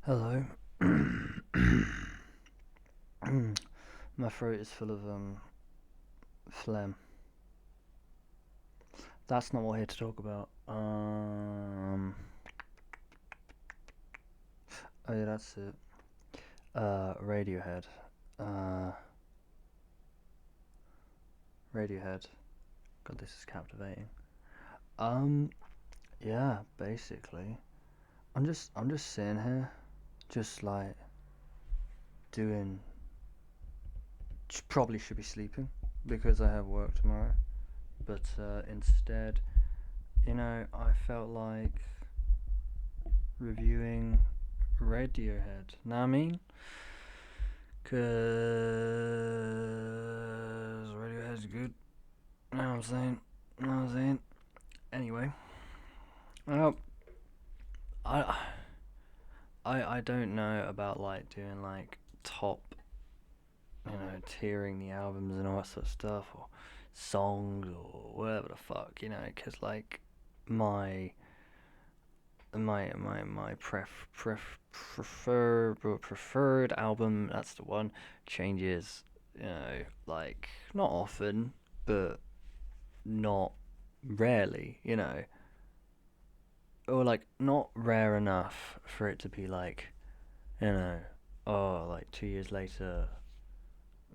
Hello. My throat is full of phlegm. That's not what we're here to talk about. Oh yeah, that's it. Radiohead. Uh, Radiohead. God, this is captivating. Um, yeah, basically, I'm just sitting here, just like doing. Probably should be sleeping because I have work tomorrow, but instead, I felt like reviewing Radiohead. Know what I mean? Cause Radiohead's good. Know what I'm saying? Know what I'm saying? Anyway, well, I I don't know about like doing like top, tiering the albums and all that sort of stuff, or songs or whatever the fuck, cause like my my preferred album, that's the one, changes, like not often, but not rarely, or like not rare enough for it to be like, you know, oh, like 2 years later.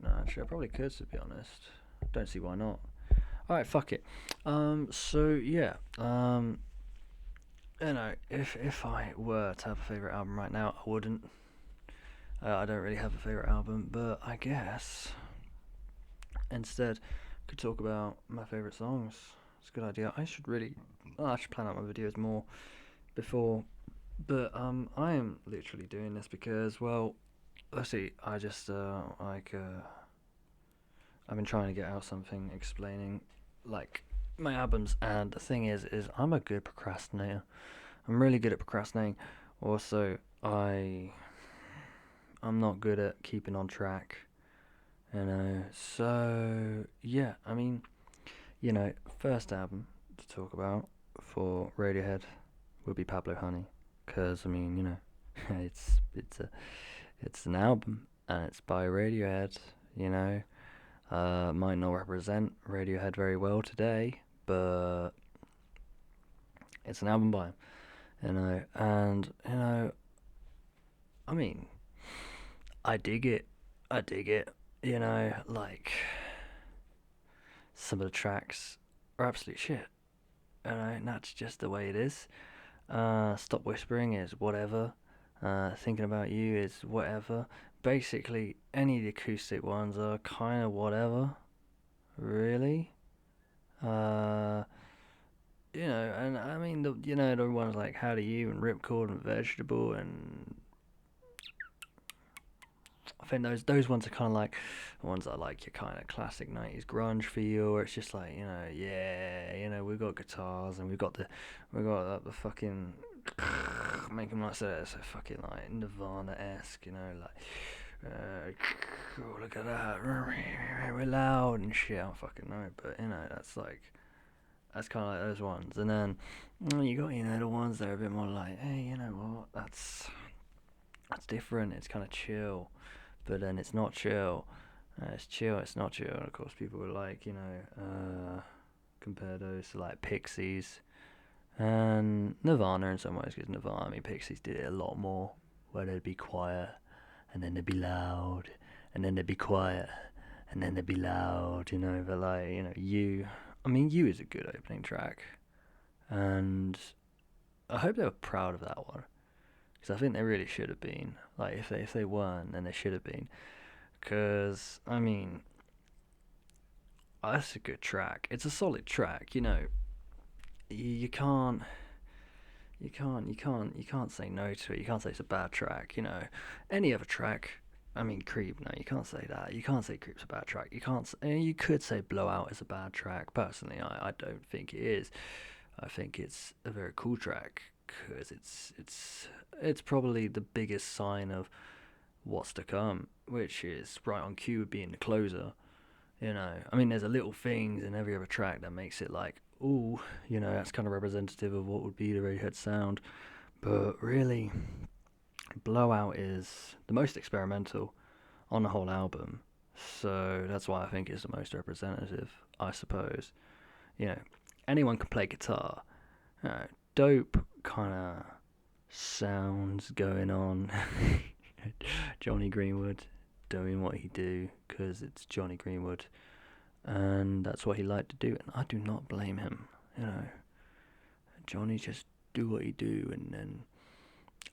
No, actually, I probably could, to be honest. Don't see why not. All right, fuck it. So yeah, if I were to have a favorite album right now, I wouldn't. I don't really have a favorite album, but I guess instead could talk about my favorite songs. It's a good idea. I should plan out my videos more before. But I am literally doing this because, well, let's see. I just I've been trying to get out something explaining like my albums, and the thing is I'm a good procrastinator. I'm really good at procrastinating. Also, I'm not good at keeping on track. So yeah, I mean, first album to talk about for Radiohead would be Pablo Honey, because I mean, it's an album and it's by Radiohead. You know, might not represent Radiohead very well today, but it's an album by him. And I mean, I dig it. I dig it. Like some of the tracks are absolute shit. And that's just the way it is. Stop Whispering is whatever. Thinking About You is whatever. Basically, any of the acoustic ones are kind of whatever, really. Uh, and I mean, the ones like How Do You and Ripcord and Vegetable, and I think those ones are kind of like the ones that are like your kind of classic 90s grunge feel, where it's just like, yeah, we've got guitars and we got the fucking make them like so fucking like Nirvana-esque, oh, look at that, we're loud and shit. I don't fucking know, but that's kind of like those ones. And then you got the ones that are a bit more like, hey, you know what, that's different. It's kind of chill, but then it's not chill. It's chill. It's not chill. And of course, people were like, compare those to like Pixies and Nirvana in some ways, because Nirvana, I mean, Pixies did it a lot more, where they'd be quiet and then they'd be loud and then they'd be quiet and then they'd be loud, But like, I mean, You is a good opening track, and I hope they were proud of that one, because I think they really should have been. Like, if they weren't, then they should have been. Because I mean, that's a good track. It's a solid track. You can't you can't say no to it. You can't say it's a bad track. Any other track. I mean, Creep. No, you can't say that. You can't say Creep's a bad track. You can't. You could say Blowout is a bad track. Personally, I don't think it is. I think it's a very cool track, because it's probably the biggest sign of what's to come, which is Right on Cue being the closer. I mean, there's a little things in every other track that makes it like, ooh, that's kind of representative of what would be the Radiohead sound. But really, Blowout is the most experimental on the whole album, so that's why I think it's the most representative, I suppose. You know, anyone can play guitar. Dope kind of sounds going on. Johnny Greenwood doing what he do because it's Johnny Greenwood, and that's what he liked to do, and I do not blame him. You know, Johnny just do what he do, and then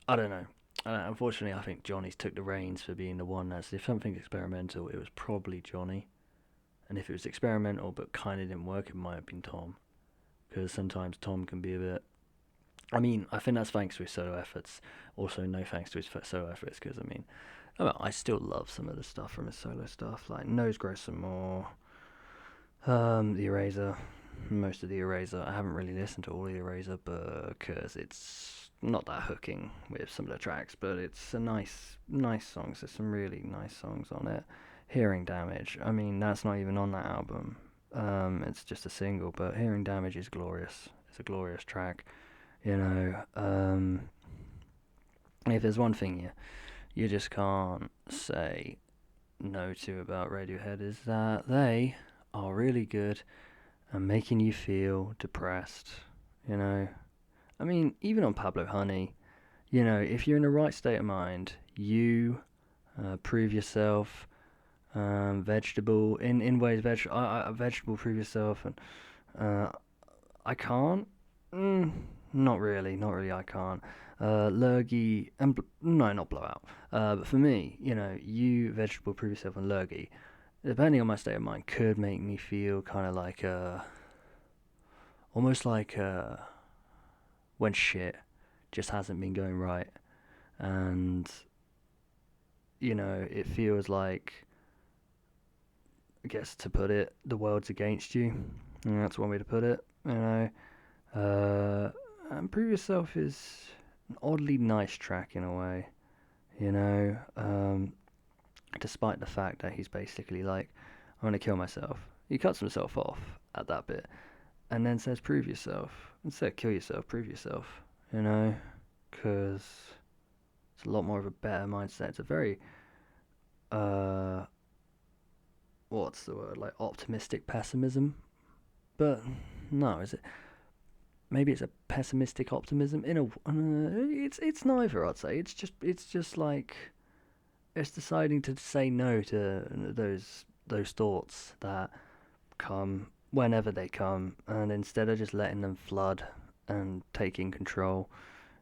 I don't know. Unfortunately, I think Johnny's took the reins for being the one that's, if something's experimental, it was probably Johnny. And if it was experimental but kind of didn't work, it might have been Tom. Because sometimes Tom can be a bit. I mean, I think that's thanks to his solo efforts. Also, no thanks to his solo efforts, because, I mean, I still love some of the stuff from his solo stuff, like Nose Grow Some More, The Eraser, most of The Eraser. I haven't really listened to all The Eraser because it's not that hooking with some of the tracks, but it's a nice songs. There's some really nice songs on it. Hearing Damage, I mean, that's not even on that album. It's just a single, but Hearing Damage is glorious. It's a glorious track, you know. If there's one thing you just can't say no to about Radiohead, is that they are really good at making you feel depressed, you know. I mean, even on Pablo Honey, you know, if you're in the right state of mind, you prove yourself, vegetable in ways vegetable prove yourself, and uh, I can't. Not really. I can't. Lurgy and no, not blowout. But for me, you know, you vegetable prove yourself and Lurgy, depending on my state of mind, could make me feel kind of like almost like when shit just hasn't been going right, and you know, it feels like, I guess to put it, the world's against you. And that's one way to put it. You know, and Prove Yourself is an oddly nice track in a way. You know, despite the fact that he's basically like, "I'm gonna kill myself." He cuts himself off at that bit, and then says, "Prove yourself." Instead of kill yourself, prove yourself. You know, because it's a lot more of a better mindset. It's a very uh, what's the word, like optimistic pessimism, but no, is it? Maybe it's a pessimistic optimism. It's neither. I'd say it's just like it's deciding to say no to those thoughts that come whenever they come, and instead of just letting them flood and taking control,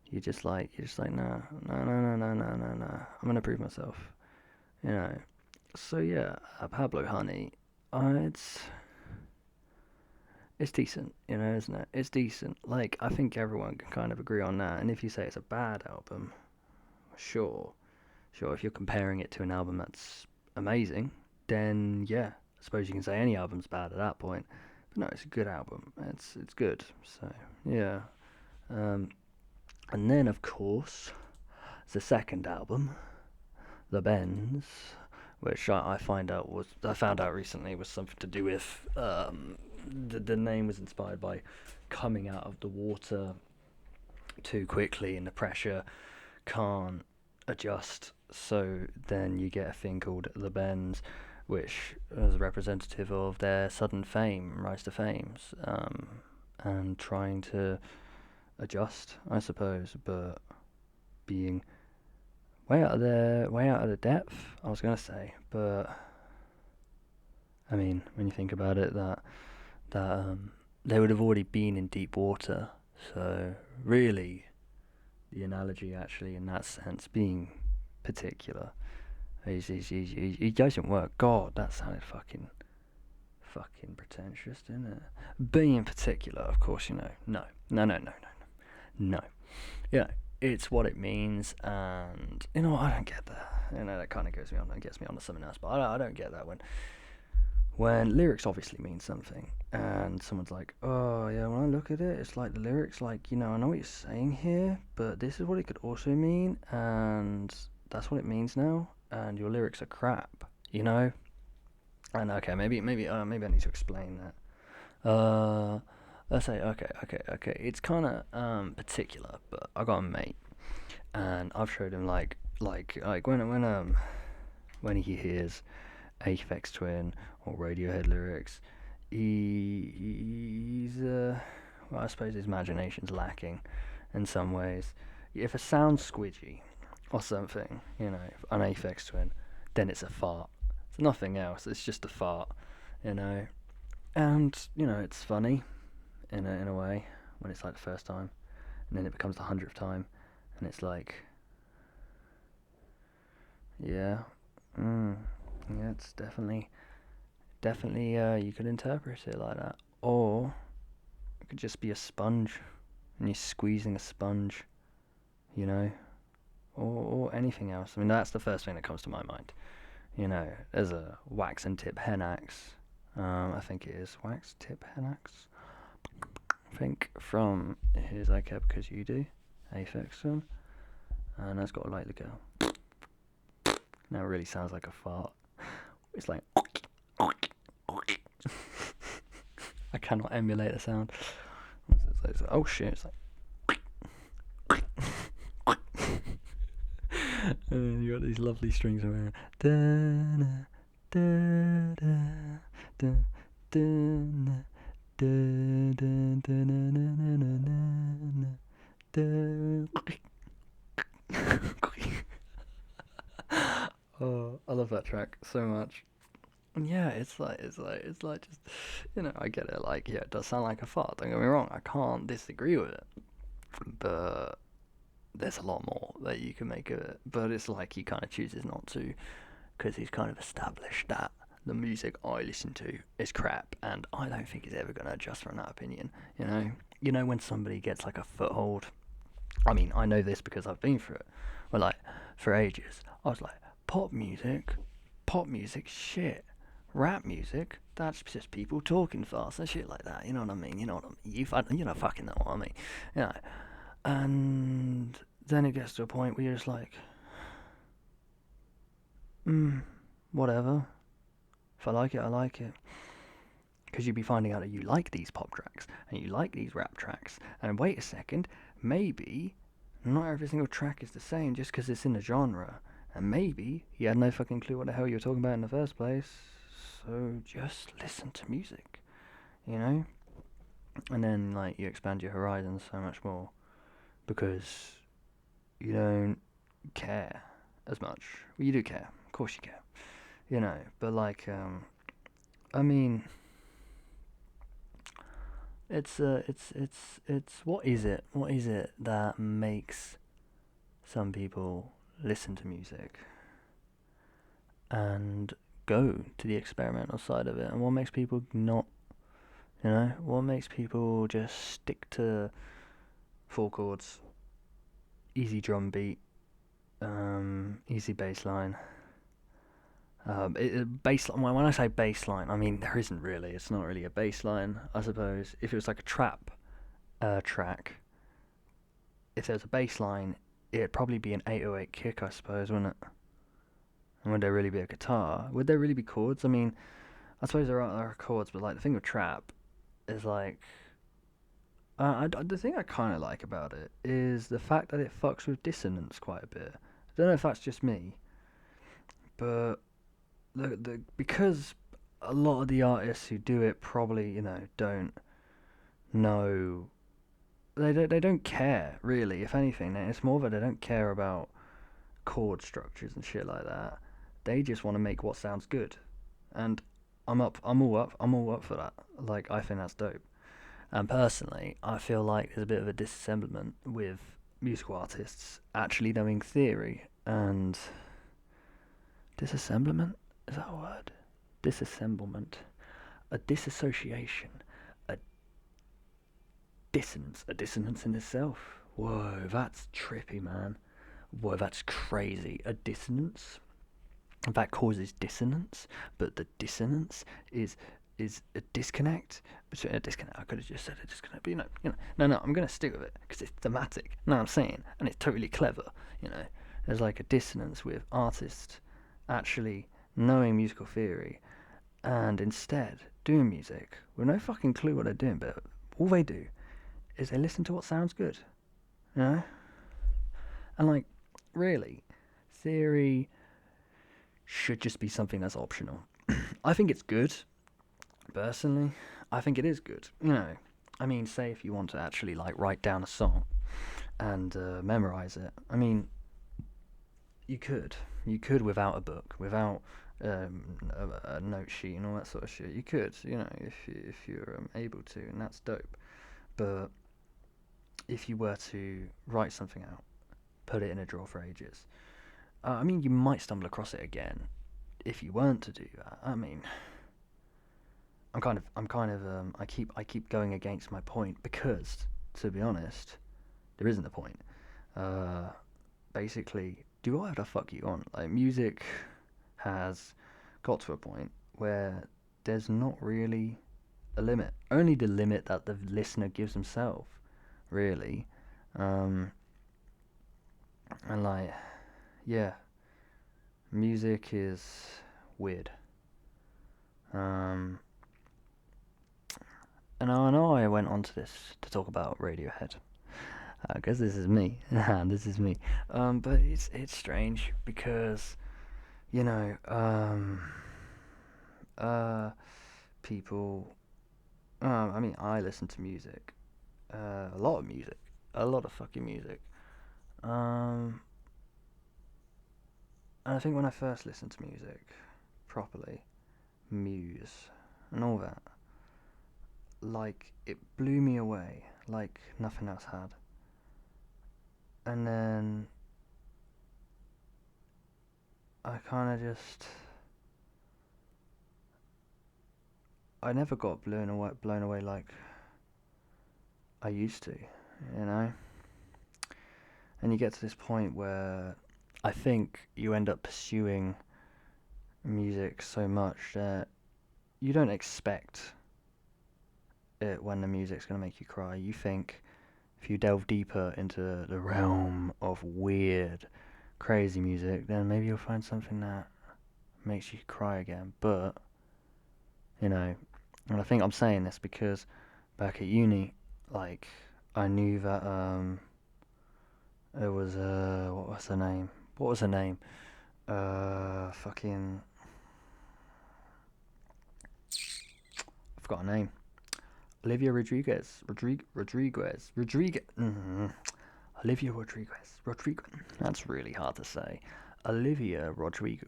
you're just like no, no, no, no, no, no, no, no. I'm gonna prove myself. You know. So yeah, Pablo Honey, it's decent, you know, isn't it? It's decent. Like, I think everyone can kind of agree on that. And if you say it's a bad album, sure, sure. If you're comparing it to an album that's amazing, then yeah, I suppose you can say any album's bad at that point. But no, it's a good album. It's good. So yeah. Um, and then of course, the second album, The Bends, which I found out recently was something to do with the name was inspired by coming out of the water too quickly and the pressure can't adjust, so then you get a thing called the bends, which is representative of their sudden rise to fames, and trying to adjust, I suppose, but being way out of the depth, I was gonna say, but I mean, when you think about it, that they would have already been in deep water. So really, the analogy actually in that sense being particular, he doesn't work. God, that sounded fucking pretentious, didn't it? Being particular, of course, you know, no. Yeah, it's what it means, and you know, I don't get that. You know, that kind of gets me on to something else. But I don't get that when lyrics obviously mean something, and someone's like, oh yeah, when I look at it, it's like the lyrics, like, you know, I know what you're saying here, but this is what it could also mean, and that's what it means now, and your lyrics are crap, you know. And okay, maybe I need to explain that. Let's say okay. It's kind of particular, but I got a mate, and I've showed him like when he hears Aphex Twin or Radiohead lyrics, he's well, I suppose his imagination's lacking in some ways. If it sounds squidgy or something, an Aphex Twin, then it's a fart. It's nothing else. It's just a fart, you know. And it's funny in a way when it's like the first time, and then it becomes the 100th time, and it's like, yeah, yeah, it's definitely you could interpret it like that, or it could just be a sponge, and you're squeezing a sponge, you know, or anything else. I mean, that's the first thing that comes to my mind. There's a wax and tip hen axe. I think it is wax tip hen axe. I think from Here's I Care Because You Do, Aphex Twin, and that's got a light to go. Now it really sounds like a fart. It's like I cannot emulate the sound. It's like, oh shit! It's like and then you got these lovely strings around. Da da da da da Oh, I love that track so much. And yeah, it's like just I get it. Like, yeah, it does sound like a fart. Don't get me wrong. I can't disagree with it, but there's a lot more that you can make of it. But it's like he kind of chooses not to, because he's kind of established that the music I listen to is crap, and I don't think he's ever going to adjust from that opinion. When somebody gets like a foothold. I mean, I know this because I've been through it. Well, like for ages, I was like, pop music, shit. Rap music, that's just people talking fast and shit like that. You know what I mean? You fucking know what I mean. And then it gets to a point where you're just like, whatever. If I like it, I like it. Because you'd be finding out that you like these pop tracks and you like these rap tracks. And wait a second, maybe not every single track is the same just because it's in a genre. And maybe you had no fucking clue what the hell you were talking about in the first place. So just listen to music, And then, like, you expand your horizons so much more because you don't care as much. Well, you do care. Of course you care. But, like, I mean, it's what is it? What is it that makes some people listen to music and go to the experimental side of it, and what makes people not? What makes people just stick to 4 chords, easy drum beat, easy bass line. Bass line. When I say bass line, I mean there isn't really. It's not really a bass line, I suppose. If it was like a trap track, if there was a bass line, it'd probably be an 808 kick, I suppose, wouldn't it? And would there really be a guitar? Would there really be chords? I mean, I suppose there are chords, but like the thing with trap is like, the thing I kind of like about it is the fact that it fucks with dissonance quite a bit. I don't know if that's just me, but because a lot of the artists who do it probably don't know. They don't care really. If anything, it's more that they don't care about chord structures and shit like that. They just want to make what sounds good, and I'm all up for that. Like, I think that's dope. And personally, I feel like there's a bit of a disassemblement with musical artists actually knowing theory and disassemblement. Is that a word? Disassemblement, a disassociation, a dissonance in itself. Whoa, that's trippy, man. Whoa, that's crazy. A dissonance that causes dissonance, but the dissonance is a disconnect. A disconnect. I could have just said a disconnect, but no. I'm gonna stick with it because it's thematic. No, I'm saying, and it's totally clever. There's like a dissonance with artists actually knowing musical theory and instead doing music with no fucking clue what they're doing, but all they do is they listen to what sounds good. And like, really, theory should just be something that's optional. I think it's good, personally. I think it is good. I mean, say if you want to actually like write down a song and memorize it. I mean, you could. You could without a book, without a note sheet and all that sort of shit. You could, if you're able to, and that's dope. But if you were to write something out, put it in a drawer for ages, I mean, you might stumble across it again if you weren't to do that. I mean, I keep going against my point because, to be honest, there isn't a point. Uh, Basically, do whatever the fuck you want. Like, music has got to a point where there's not really a limit. Only the limit that the listener gives himself, really. Um, and like, yeah, music is weird. Um, and I know I went on to this to talk about Radiohead, because this is me. This is me. But it's strange because you know, uh, people. I mean, I listen to music, a lot of music, a lot of fucking music. Um, and I think when I first listened to music properly, Muse and all that, like it blew me away, like nothing else had. And then I kind of just, I never got blown away like I used to, you know. And you get to this point where I think you end up pursuing music so much that you don't expect it when the music's going to make you cry. You think if you delve deeper into the realm of weird, crazy music, then maybe you'll find something that makes you cry again. But, you know, and I think I'm saying this because back at uni, like, I knew that, it was, what was her name? What was her name? Fucking, I forgot her name. Olivia Rodriguez. Rodriguez. Olivia Rodriguez. That's really hard to say. Olivia Rodriguez.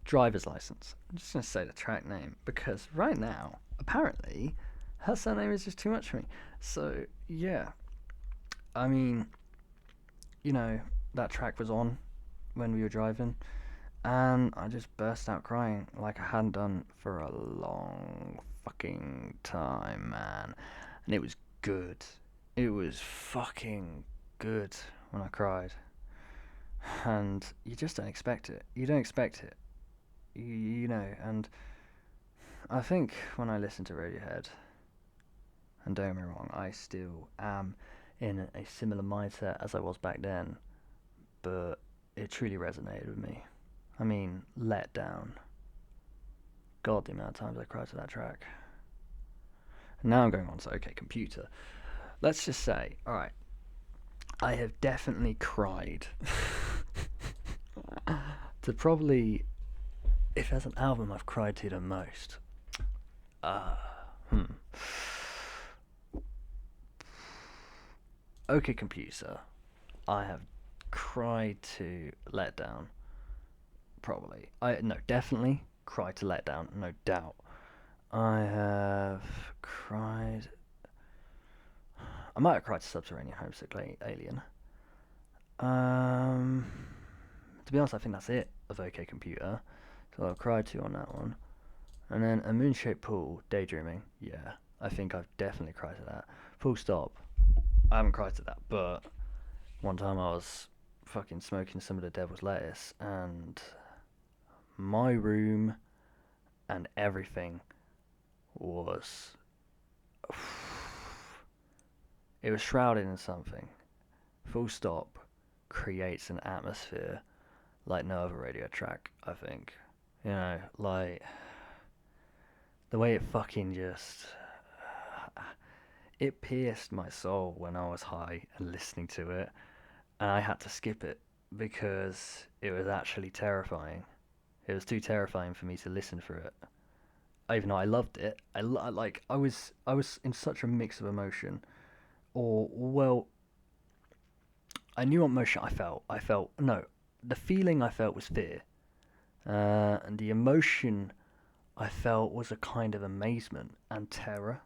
Driver's license. I'm just gonna say the track name because right now, apparently, her surname is just too much for me. So yeah, I mean, that track was on when we were driving, and I just burst out crying like I hadn't done for a long fucking time, man. And it was good. It was fucking good when I cried. And you just don't expect it. You don't expect it. And I think when I listen to Radiohead, and don't get me wrong, I still am in a similar mindset as I was back then, but it truly resonated with me. I mean, Let Down. God, the amount of times I cried to that track. And now I'm going on to OK Computer. Let's just say, alright, I have definitely cried to probably, if there's an album I've cried to the most, uh, hmm. OK Computer, I have cried to Let Down, probably. Definitely cried to Let Down, no doubt. I have cried. I might have cried to Subterranean Homesick Alien. Um, to be honest, I think that's it of OK Computer. So I've cried to on that one. And then A Moon-Shaped Pool, Daydreaming. Yeah, I think I've definitely cried to that. Full stop. I haven't cried to that, but one time I was fucking smoking some of the devil's lettuce, and my room and everything was. It was shrouded in something. Full stop creates an atmosphere like no other radio track, I think. Like the way it fucking just it pierced my soul when I was high and listening to it, and I had to skip it because it was actually terrifying. It was too terrifying for me to listen through it. Even though I loved it, I was in such a mix of emotion. Or well, I knew what emotion I felt. I felt no, the feeling I felt was fear, and the emotion I felt was a kind of amazement and terror,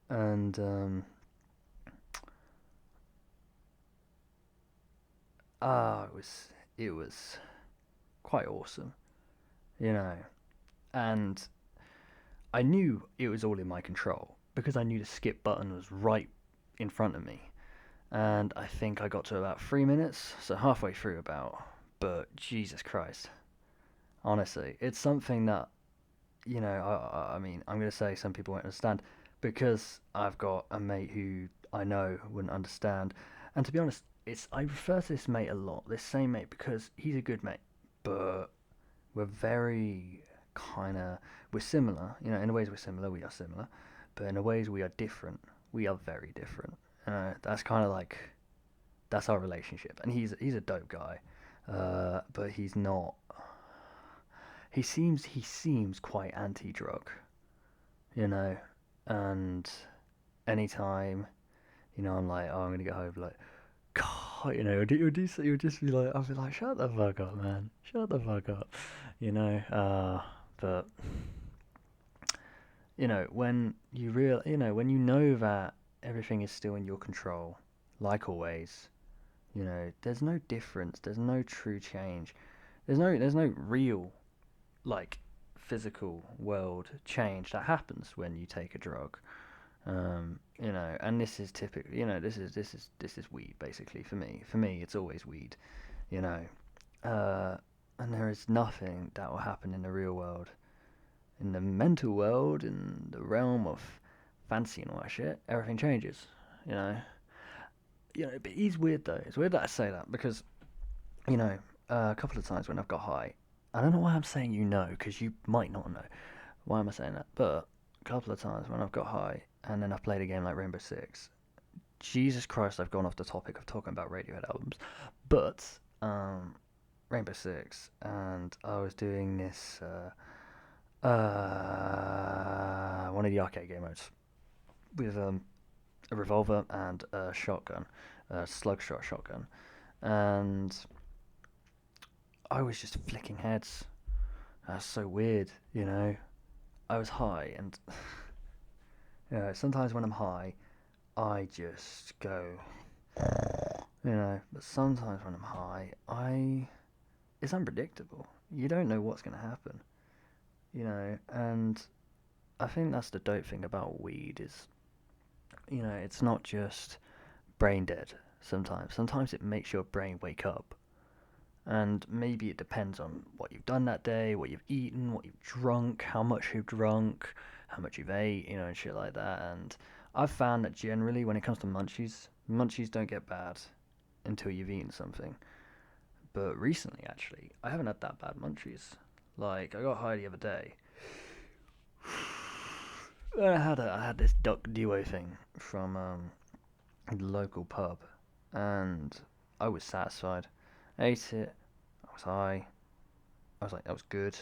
and it was quite awesome, you know. And I knew it was all in my control because I knew the skip button was right in front of me. And I think I got to about 3 minutes, so halfway through about. But Jesus Christ, honestly, it's something that I mean, I'm gonna say some people won't understand because I've got a mate who I know wouldn't understand. And to be honest, it's I refer to this mate a lot, this same mate, because he's a good mate, but we're very kind of we're similar. In the ways we're similar, we are similar, but in the ways we are different, we are very different. That's kind of like that's our relationship, and he's a dope guy, but he's not. He seems quite anti-drug, you know, and anytime I'm like, oh, I'm gonna get home, like, God, it would just be like, I'll be like, shut the fuck up, man, shut the fuck up, you know. But when you know that everything is still in your control, like always, there's no difference, there's no true change, there's no real like physical world change that happens when you take a drug. And this is typically, this is weed basically for me. For me, it's always weed. You know, uh, and there is nothing that will happen in the real world, in the mental world, in the realm of fancy and all that shit. Everything changes. You know, But he's weird though. It's weird that I say that because you know, a couple of times when I've got high, I don't know why I'm saying because you might not know. Why am I saying that? But a couple of times when I've got high and then I've played a game like Rainbow Six, Jesus Christ, I've gone off the topic of talking about Radiohead albums, but Rainbow Six, and I was doing this one of the arcade game modes with a revolver and a shotgun, a slugshot shotgun, and I was just flicking heads. That's so weird, I was high, and sometimes when I'm high, I just go, But sometimes when I'm high, it's unpredictable. You don't know what's going to happen, And I think that's the dope thing about weed is, it's not just brain dead. Sometimes it makes your brain wake up, and maybe it depends on what you've done that day, what you've eaten, what you've drunk, how much you've drunk, how much you've ate, and shit like that. And I've found that generally, when it comes to munchies, munchies don't get bad until you've eaten something. But recently, actually, I haven't had that bad munchies. Like, I got high the other day. I had this duck duo thing from the local pub, and I was satisfied. I ate it. I was high. I was like, that was good.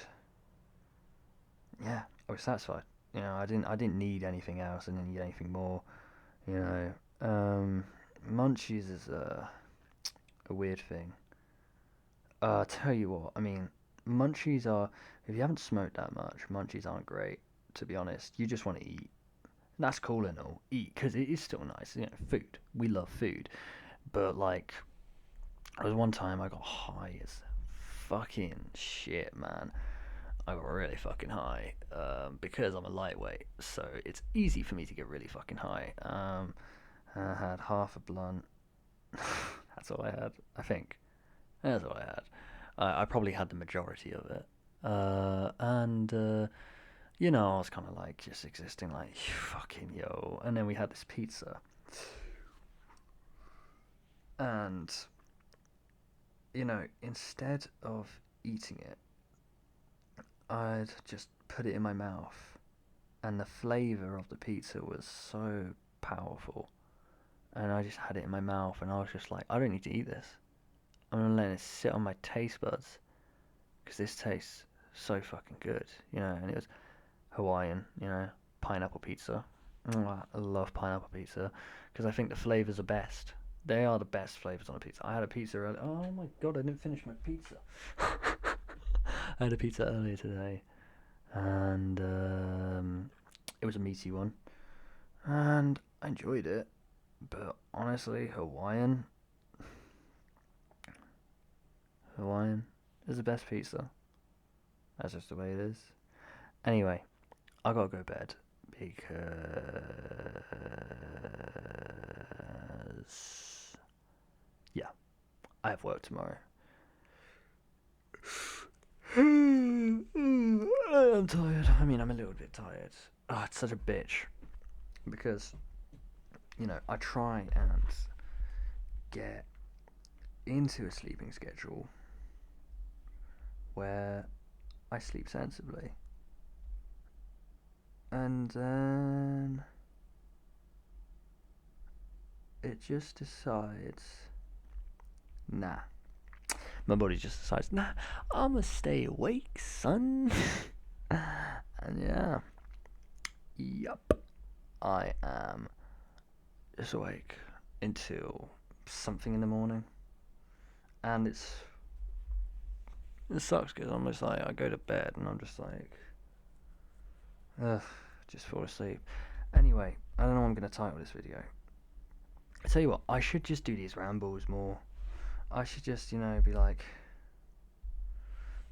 Yeah, I was satisfied. I didn't need anything else. I didn't need anything more. You know, munchies is a weird thing. Tell you what, I mean, munchies are. If you haven't smoked that much, munchies aren't great. To be honest, you just want to eat. That's cool and all, eat because it is still nice. Food. We love food, but like, there was one time I got high as fucking shit, man. I got really fucking high because I'm a lightweight, so it's easy for me to get really fucking high. I had half a blunt. That's all I had, I think. That's all I had. I probably had the majority of it. And, I was kind of like just existing, like, fucking yo. And then we had this pizza. And, instead of eating it, I'd just put it in my mouth. And the flavour of the pizza was so powerful. And I just had it in my mouth, and I was just like, I don't need to eat this. I'm gonna let it sit on my taste buds, because this tastes so fucking good, you know. And it was Hawaiian, you know, pineapple pizza. I love pineapple pizza because I think the flavors are best. They are the best flavors on a pizza. I had a pizza earlier. Oh my god, I didn't finish my pizza. I had a pizza earlier today, and it was a meaty one, and I enjoyed it. But honestly, Hawaiian is the best pizza. That's just the way it is. Anyway, I gotta go to bed because yeah, I have work tomorrow. I'm tired. I mean, I'm a little bit tired. Oh, it's such a bitch because you know I try and get into a sleeping schedule where I sleep sensibly, and then it just decides, nah. My body just decides, nah, I'ma stay awake, son. And yeah, yup, I am just awake until something in the morning, and it sucks because I'm just like, I go to bed and I'm just like, ugh, just fall asleep. Anyway, I don't know what I'm gonna title this video. I tell you what, I should just do these rambles more. I should just, you know, be like,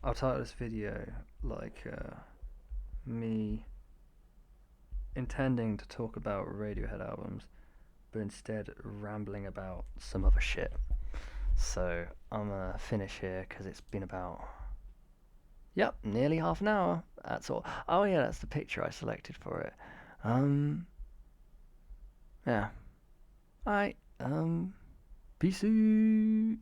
I'll title this video like me intending to talk about Radiohead albums, but instead rambling about some other shit. So I'm gonna finish here because it's been about, yep, nearly half an hour. That's all. Oh yeah, that's the picture I selected for it. Yeah. Alright. Peace out.